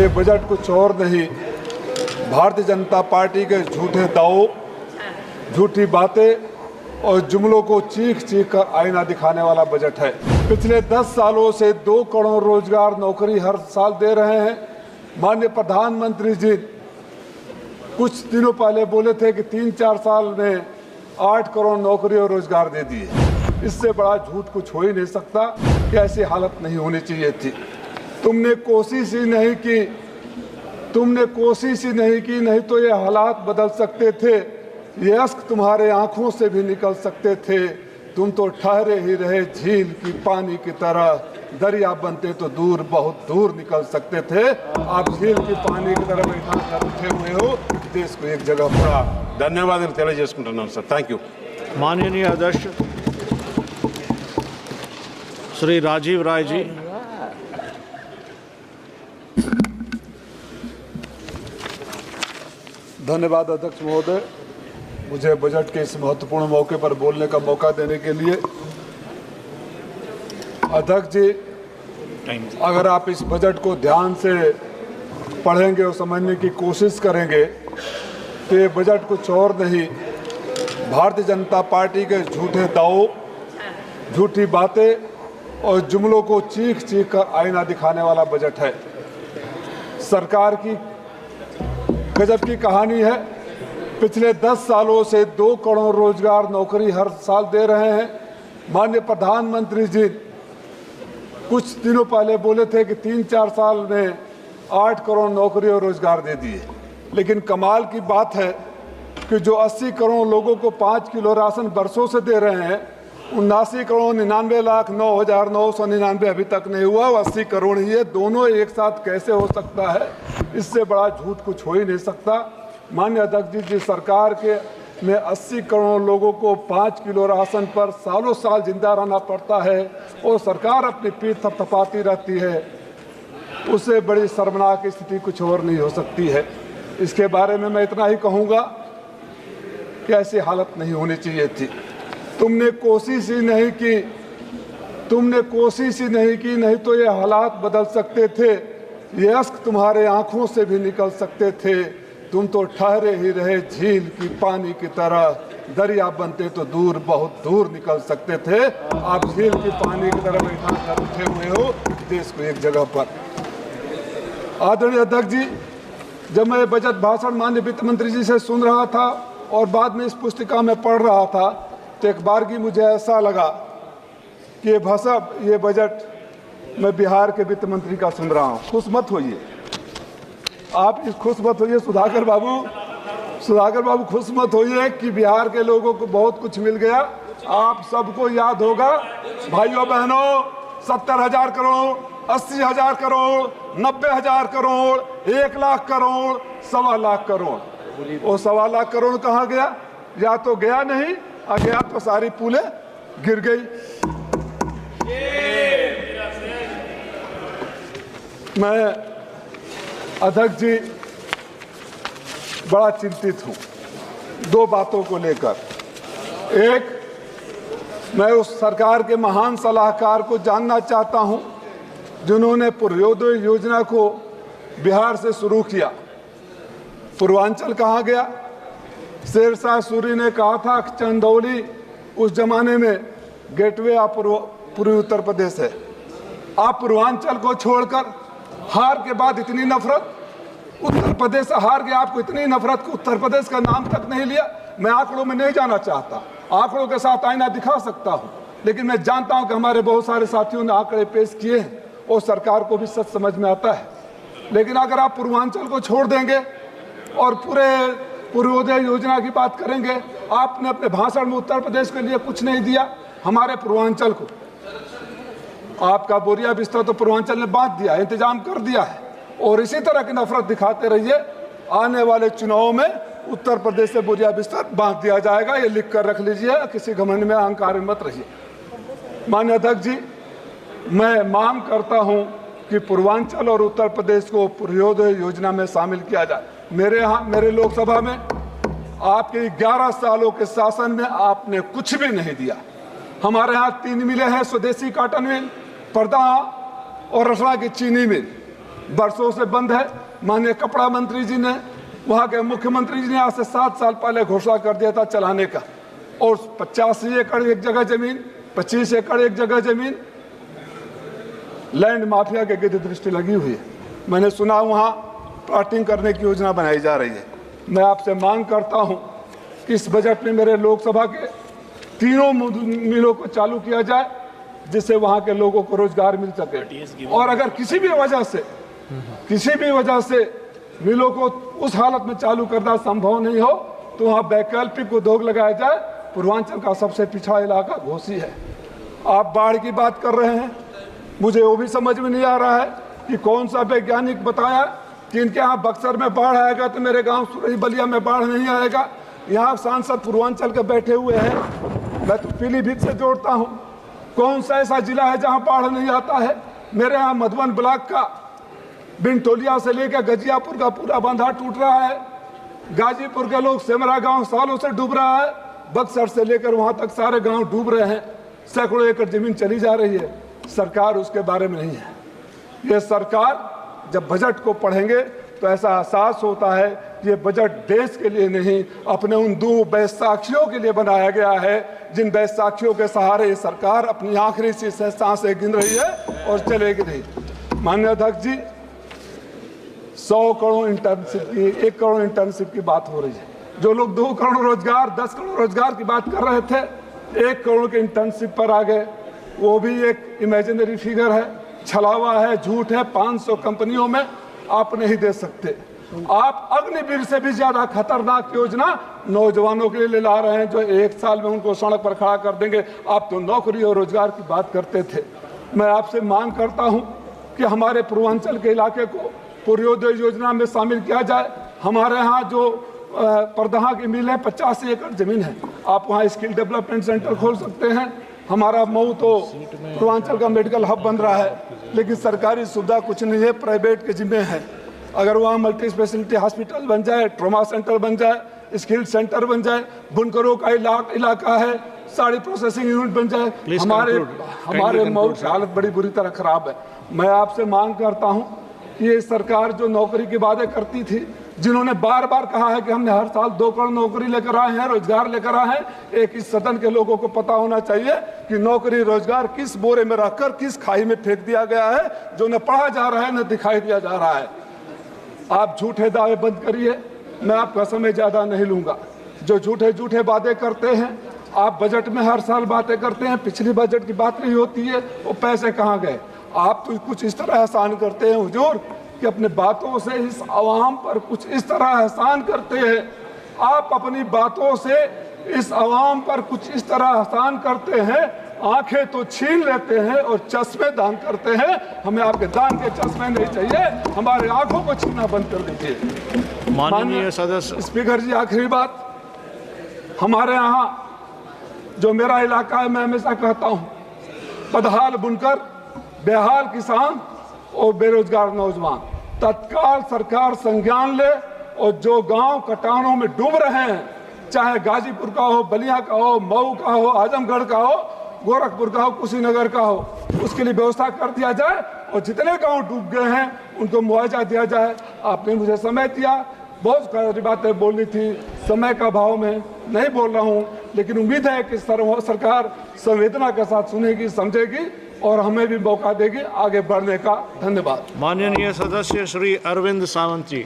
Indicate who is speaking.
Speaker 1: ये बजट कुछ और नहीं, भारतीय जनता पार्टी के झूठे दावों, झूठी बातें और जुमलों को चीख चीख कर आईना दिखाने वाला बजट है। पिछले 10 सालों से 2 करोड़ रोजगार नौकरी हर साल दे रहे हैं। माननीय प्रधानमंत्री जी कुछ दिनों पहले बोले थे कि 3-4 साल में 8 करोड़ नौकरी और रोजगार दे दिए। इससे बड़ा झूठ कुछ हो ही नहीं सकता कि ऐसी हालत नहीं होनी चाहिए थी। तुमने कोशिश ही नहीं की, नहीं तो ये हालात बदल सकते थे, ये अश्क तुम्हारे आंखों से भी निकल सकते थे। तुम तो ठहरे ही रहे झील की पानी की तरह, दरिया बनते तो दूर बहुत दूर निकल सकते थे। आप झील की पानी की तरह बैठा कर उठे हुए हो, देश को एक जगह पड़ा।
Speaker 2: ధన్యవాదాలు తెలియజేసుకుంటున్నాను సార్. Thank you.
Speaker 3: माननीय अध्यक्ष श्री राजीव राय जी.
Speaker 1: धन्यवाद अध्यक्ष महोदय, मुझे बजट के इस महत्वपूर्ण मौके पर बोलने का मौका देने के लिए। अध्यक्ष जी, अगर आप इस बजट को ध्यान से पढ़ेंगे और समझने की कोशिश करेंगे तो ये बजट कुछ और नहीं, भारतीय जनता पार्टी के झूठे दावों, झूठी बातें और जुमलों को चीख चीख कर आईना दिखाने वाला बजट है। सरकार की गजब की कहानी है। पिछले 10 सालों से 2 करोड़ रोजगार नौकरी हर साल दे रहे हैं। माननीय प्रधानमंत्री जी कुछ दिनों पहले बोले थे कि 3-4 साल में 8 करोड़ नौकरी और रोजगार दे दिए। लेकिन कमाल की बात है कि जो 80 करोड़ लोगों को 5 किलो राशन बरसों से दे रहे हैं, 79,99,0999 अभी तक नहीं हुआ, 80 करोड़ ही है। दोनों एक साथ कैसे हो सकता है? इससे बड़ा झूठ कुछ हो ही नहीं सकता। माननीय अध्यक्ष जी, जिस सरकार के में 80 करोड़ लोगों को 5 किलो राशन पर सालों साल जिंदा रहना पड़ता है और सरकार अपनी पीठ थपथपाती रहती है, उससे बड़ी शर्मनाक स्थिति कुछ और नहीं हो सकती है। इसके बारे में मैं इतना ही कहूँगा कि ऐसी हालत नहीं होनी चाहिए थी। तुमने कोशिश ही नहीं की, नहीं तो ये हालात बदल सकते थे, ये अश्क तुम्हारे आंखों से भी निकल सकते थे। तुम तो ठहरे ही रहे झील की पानी की तरह, दरिया बनते तो दूर बहुत दूर निकल सकते थे। आप झील की पानी की तरह बैठा कर उठे हुए हो, देश को एक जगह पर। आदरणीय अध्यक्ष जी, जब मैं बजट भाषण माननीय वित्त मंत्री जी से सुन रहा था और बाद में इस पुस्तिका में पढ़ रहा था, तो एक बार की मुझे ऐसा लगा कि ये बजट मैं बिहार के वित्त मंत्री का सुन रहा हूँ। खुश मत होइए आप, खुश मत होइए सुधाकर बाबू खुश मत होइए कि बिहार के लोगों को बहुत कुछ मिल गया। आप सबको याद होगा भाइयों बहनों, 70,000 करोड़, 80,000 करोड़, 90,000 करोड़, 1 लाख करोड़, 1.25 लाख करोड़। वो 1.25 लाख करोड़ कहाँ गया? या तो गया नहीं, और गया तो सारी पुलें गिर गई। मैं अध्यक्ष जी बड़ा चिंतित हूं 2 बातों को लेकर। एक, मैं उस सरकार के महान सलाहकार को जानना चाहता हूं जिन्होंने पूर्वोदय योजना को बिहार से शुरू किया। पूर्वांचल कहाँ गया? शेरशाह सूरी ने कहा था कि चंदौली उस जमाने में गेटवे ऑफ पूर्वी उत्तर प्रदेश है। आप पूर्वांचल को छोड़कर, हार के बाद इतनी नफरत, उत्तर प्रदेश हार गया, आपको इतनी नफरत कि उत्तर प्रदेश का नाम तक नहीं लिया। मैं आंकड़ों में नहीं जाना चाहता, आंकड़ों के साथ आईना दिखा सकता हूं, लेकिन मैं जानता हूं कि हमारे बहुत सारे साथियों ने आंकड़े पेश किए हैं और सरकार को भी सच समझ में आता है। लेकिन अगर आप पूर्वांचल को छोड़ देंगे और पूरे पूर्वोदय योजना की बात करेंगे, आपने अपने भाषण में उत्तर प्रदेश के लिए कुछ नहीं दिया, हमारे पूर्वांचल को। आपका बोरिया बिस्तर तो पूर्वांचल ने बांट दिया, इंतजाम कर दिया है, और इसी तरह की नफरत दिखाते रहिए। आने वाले चुनावों में उत्तर प्रदेश से बोरिया बिस्तर बांट दिया जाएगा, ये लिख कर रख लीजिए, किसी घमंड में अहंकार में मत रहिए। माननीय अध्यक्ष जी, मैं मांग करता हूं कि पूर्वांचल और उत्तर प्रदेश को पूर्वोदय योजना में शामिल किया जाए। मेरे लोकसभा में आपके 11 सालों के शासन में आपने कुछ भी नहीं दिया। हमारे यहाँ 3 मिलें हैं, स्वदेशी कॉटन मिल, परदा और रसड़ा की चीनी मिल। बरसों से बंद है। माननीय कपड़ा मंत्री जी ने, वहाँ के मुख्यमंत्री जी ने आज से 7 साल पहले घोषणा कर दिया था चलाने का, और 85 एकड़ एक जगह जमीन, 25 एकड़ एक जगह जमीन लैंड माफिया के गिरद दृष्टि लगी हुई है। मैंने सुना वहाँ प्लाटिंग करने की योजना बनाई जा रही है। मैं आपसे मांग करता हूँ कि इस बजट में मेरे लोकसभा के तीनों मिलों को चालू किया जाए, जिससे वहाँ के लोगों को रोजगार मिल सके। और अगर किसी भी वजह से मिलों को उस हालत में चालू करना संभव नहीं हो, तो वहाँ वैकल्पिक उद्योग लगाया जाए। पूर्वांचल का सबसे पिछड़ा इलाका घोसी है। आप बाढ़ की बात कर रहे हैं, मुझे वो भी समझ में नहीं आ रहा है कि कौन सा वैज्ञानिक बताया कि इनके यहाँ बक्सर में बाढ़ आएगा तो मेरे गांव सुरही बलिया में बाढ़ नहीं आएगा। यहाँ सांसद पूर्वांचल के बैठे हुए हैं, मैं तो पीलीभीत से जोड़ता हूँ। कौन सा ऐसा जिला है जहाँ बाढ़ नहीं आता है? मेरे यहाँ मधुबन ब्लॉक का बिनटोलिया से लेकर गजियापुर का पूरा बांधा टूट रहा है। गाजीपुर के लोग सेमरा गांव सालों से डूब रहा है। बक्सर से लेकर वहां तक सारे गांव डूब रहे हैं। सैकड़ों एकड़ जमीन चली जा रही है। सरकार उसके बारे में नहीं है। ये सरकार जब बजट को पढ़ेंगे तो ऐसा एहसास होता है कि ये बजट देश के लिए नहीं, अपने उन 2 बैसाखियों के लिए बनाया गया है, जिन बैसाखियों के सहारे ये सरकार अपनी आखिरी सांसें गिन रही है और चलेगी नहीं। माननीय अध्यक्ष जी, 100 करोड़ इंटर्नशिप की, 1 करोड़ इंटर्नशिप की बात हो रही है। जो लोग 2 करोड़ रोजगार, 10 करोड़ रोजगार की बात कर रहे थे, 1 करोड़ के इंटर्नशिप पर आ गए। वो भी एक इमेजिनरी फिगर है, छलावा है, झूठ है। 500 कंपनियों में आप नहीं दे सकते। आप अग्निवीर से भी ज्यादा खतरनाक योजना नौजवानों के लिए ला रहे हैं, जो 1 साल में उनको सड़क पर खड़ा कर देंगे। आप तो नौकरी और रोजगार की बात करते थे। मैं आपसे मांग करता हूं कि हमारे पूर्वांचल के इलाके को पूर्वोदय योजना में शामिल किया जाए। हमारे यहाँ जो परदहा की मिल है, 85 एकड़ जमीन है, आप वहाँ स्किल डेवलपमेंट सेंटर खोल सकते हैं। हमारा मऊ तो पूर्वांचल का मेडिकल हब बन रहा है, लेकिन सरकारी सुविधा कुछ नहीं है, प्राइवेट के जिम्मे है। अगर वहाँ मल्टी स्पेशलिटी हॉस्पिटल बन जाए, ट्रॉमा सेंटर बन जाए, स्किल सेंटर बन जाए, बुनकरों का इलाका है, साड़ी प्रोसेसिंग यूनिट बन जाए, हमारे मऊ की हालत बड़ी बुरी तरह खराब है। मैं आपसे मांग करता हूँ कि ये सरकार जो नौकरी के वादे करती थी, जिन्होंने बार बार कहा है कि हमने हर साल 2 करोड़ नौकरी लेकर आए हैं, रोजगार लेकर आए हैं, एक इस सदन के लोगों को पता होना चाहिए कि नौकरी रोजगार किस बोरे में रखकर किस खाई में फेंक दिया गया है, जो न पढ़ा जा रहा है न दिखाई दिया जा रहा है। आप झूठे दावे बंद करिए, मैं आपका समय ज्यादा नहीं लूंगा। जो झूठे वादे करते हैं, आप बजट में हर साल बातें करते हैं, पिछली बजट की बात नहीं होती है, वो पैसे कहाँ गए? आप तो कुछ इस तरह एहसान करते हैं हुजूर कि अपने बातों से इस आवाम पर कुछ इस तरह एहसान करते हैं। आप अपनी बातों से इस आवाम पर कुछ इस तरह एहसान करते हैं, आंखें तो छीन लेते हैं और चश्मे दान करते हैं। हमें आपके दान के चश्मे नहीं चाहिए, हमारे आंखों को छीनना बंद कर दीजिए।
Speaker 3: माननीय सदस्य।
Speaker 1: स्पीकर जी, आखिरी बात, हमारे यहाँ जो मेरा इलाका है, मैं हमेशा कहता हूँ, बदहाल बुनकर, बेहाल किसान और बेरोजगार नौजवान, तत्काल सरकार संज्ञान ले और जो गांव कटानों में डूब रहे हैं, चाहे गाजीपुर का हो, बलिया का हो, मऊ का हो, आजमगढ़ का हो, गोरखपुर का हो, कुशीनगर का हो, उसके लिए व्यवस्था कर दिया जाए और जितने गांव डूब गए हैं उनको मुआवजा दिया जाए। आपने मुझे समय दिया, बहुत सारी बातें बोलनी थी, समय का भाव में नहीं बोल रहा हूं, लेकिन उम्मीद है कि सरकार संवेदना के साथ सुनेगी, समझेगी और हमें भी मौका देगी आगे बढ़ने का। धन्यवाद।
Speaker 3: माननीय सदस्य श्री अरविंद सावंत जी।